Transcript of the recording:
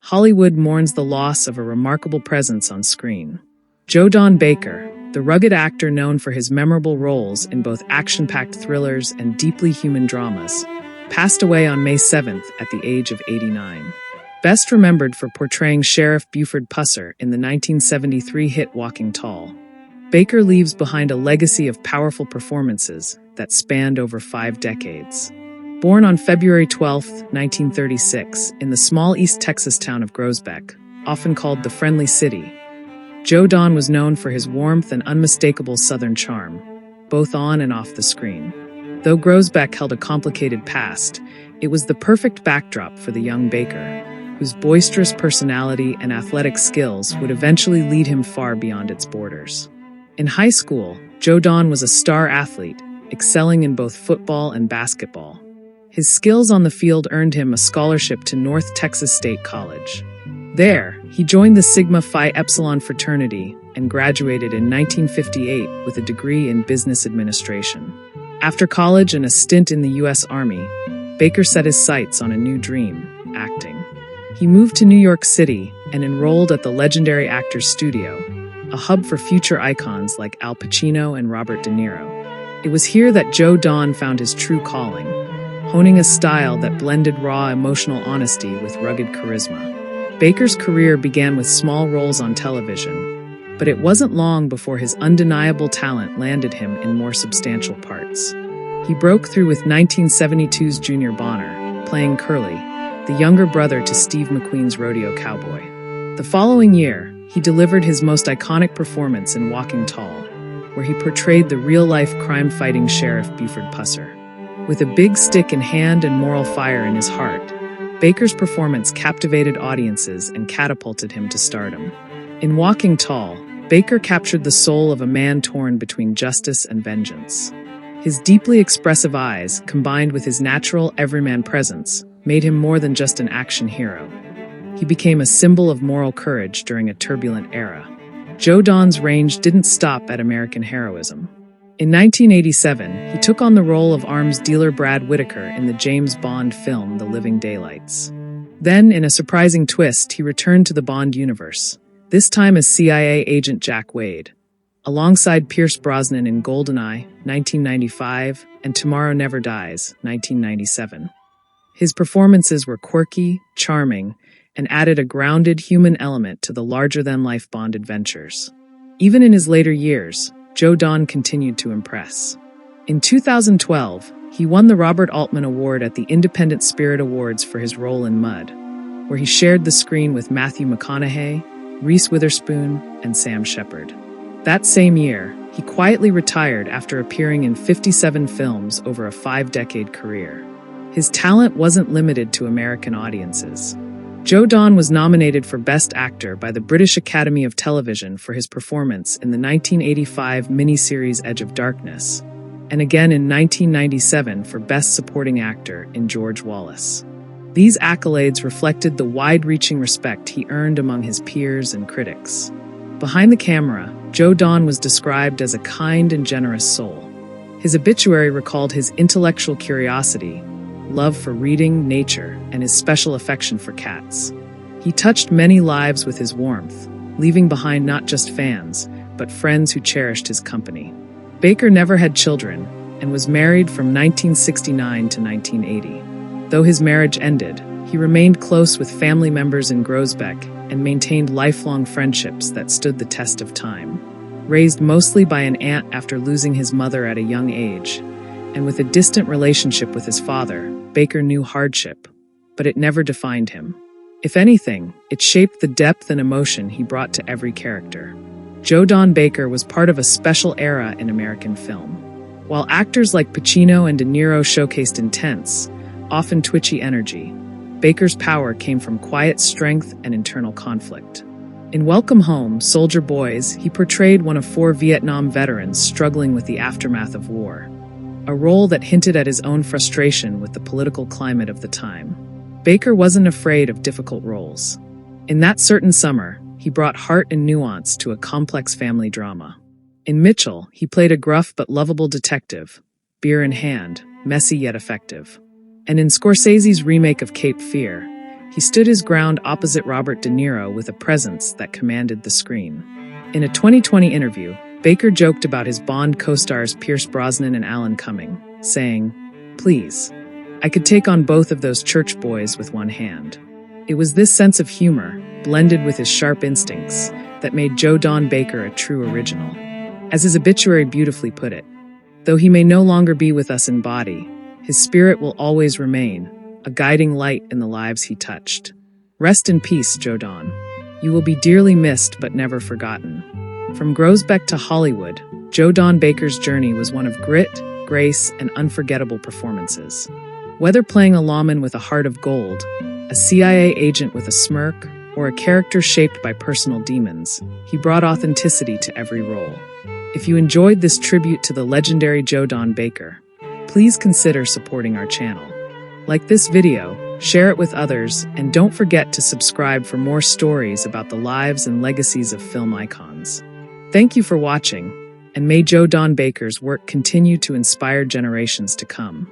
Hollywood mourns the loss of a remarkable presence on screen. Joe Don Baker, the rugged actor known for his memorable roles in both action-packed thrillers and deeply human dramas, passed away on May 7th at the age of 89. Best remembered for portraying Sheriff Buford Pusser in the 1973 hit Walking Tall, Baker leaves behind a legacy of powerful performances that spanned over 5 decades. Born on February 12, 1936, in the small East Texas town of Groesbeck, often called the Friendly City, Joe Don was known for his warmth and unmistakable Southern charm, both on and off the screen. Though Groesbeck held a complicated past, it was the perfect backdrop for the young Baker, whose boisterous personality and athletic skills would eventually lead him far beyond its borders. In high school, Joe Don was a star athlete, excelling in both football and basketball. His skills on the field earned him a scholarship to North Texas State College. There, he joined the Sigma Phi Epsilon fraternity and graduated in 1958 with a degree in business administration. After college and a stint in the U.S. Army, Baker set his sights on a new dream, acting. He moved to New York City and enrolled at the legendary Actors Studio, a hub for future icons like Al Pacino and Robert De Niro. It was here that Joe Don found his true calling, honing a style that blended raw emotional honesty with rugged charisma. Baker's career began with small roles on television, but it wasn't long before his undeniable talent landed him in more substantial parts. He broke through with 1972's Junior Bonner, playing Curly, the younger brother to Steve McQueen's rodeo cowboy. The following year, he delivered his most iconic performance in Walking Tall, where he portrayed the real-life crime-fighting Sheriff Buford Pusser. With a big stick in hand and moral fire in his heart, Baker's performance captivated audiences and catapulted him to stardom. In Walking Tall, Baker captured the soul of a man torn between justice and vengeance. His deeply expressive eyes, combined with his natural everyman presence, made him more than just an action hero. He became a symbol of moral courage during a turbulent era. Joe Don's range didn't stop at American heroism. In 1987, he took on the role of arms dealer Brad Whitaker in the James Bond film The Living Daylights. Then, in a surprising twist, he returned to the Bond universe, this time as CIA agent Jack Wade, alongside Pierce Brosnan in GoldenEye, 1995, and Tomorrow Never Dies, 1997. His performances were quirky, charming, and added a grounded human element to the larger-than-life Bond adventures. Even in his later years, Joe Don continued to impress. In 2012, he won the Robert Altman Award at the Independent Spirit Awards for his role in Mud, where he shared the screen with Matthew McConaughey, Reese Witherspoon, and Sam Shepard. That same year, he quietly retired after appearing in 57 films over a 5-decade career. His talent wasn't limited to American audiences. Joe Don was nominated for Best Actor by the British Academy of Television for his performance in the 1985 miniseries Edge of Darkness, and again in 1997 for Best Supporting Actor in George Wallace. These accolades reflected the wide-reaching respect he earned among his peers and critics. Behind the camera, Joe Don was described as a kind and generous soul. His obituary recalled his intellectual curiosity, love for reading, nature, and his special affection for cats. He touched many lives with his warmth, leaving behind not just fans, but friends who cherished his company. Baker never had children and was married from 1969 to 1980. Though his marriage ended, he remained close with family members in Groesbeck and maintained lifelong friendships that stood the test of time. Raised mostly by an aunt after losing his mother at a young age, and with a distant relationship with his father, Baker knew hardship, but it never defined him. If anything, it shaped the depth and emotion he brought to every character. Joe Don Baker was part of a special era in American film. While actors like Pacino and De Niro showcased intense, often twitchy energy, Baker's power came from quiet strength and internal conflict. In Welcome Home, Soldier Boys, he portrayed one of 4 Vietnam veterans struggling with the aftermath of war, a role that hinted at his own frustration with the political climate of the time. Baker wasn't afraid of difficult roles. In That Certain Summer, he brought heart and nuance to a complex family drama. In Mitchell, he played a gruff but lovable detective, beer in hand, messy yet effective. And in Scorsese's remake of Cape Fear, he He stood his ground opposite Robert De Niro with a presence that commanded the screen. In a 2020 interview, Baker joked about his Bond co-stars Pierce Brosnan and Alan Cumming, saying, "Please, I could take on both of those church boys with one hand." It was this sense of humor, blended with his sharp instincts, that made Joe Don Baker a true original. As his obituary beautifully put it, though he may no longer be with us in body, his spirit will always remain, a guiding light in the lives he touched. Rest in peace, Joe Don. You will be dearly missed but never forgotten. From Groesbeck to Hollywood, Joe Don Baker's journey was one of grit, grace, and unforgettable performances. Whether playing a lawman with a heart of gold, a CIA agent with a smirk, or a character shaped by personal demons, he brought authenticity to every role. If you enjoyed this tribute to the legendary Joe Don Baker, please consider supporting our channel. Like this video, share it with others, and don't forget to subscribe for more stories about the lives and legacies of film icons. Thank you for watching, and may Joe Don Baker's work continue to inspire generations to come.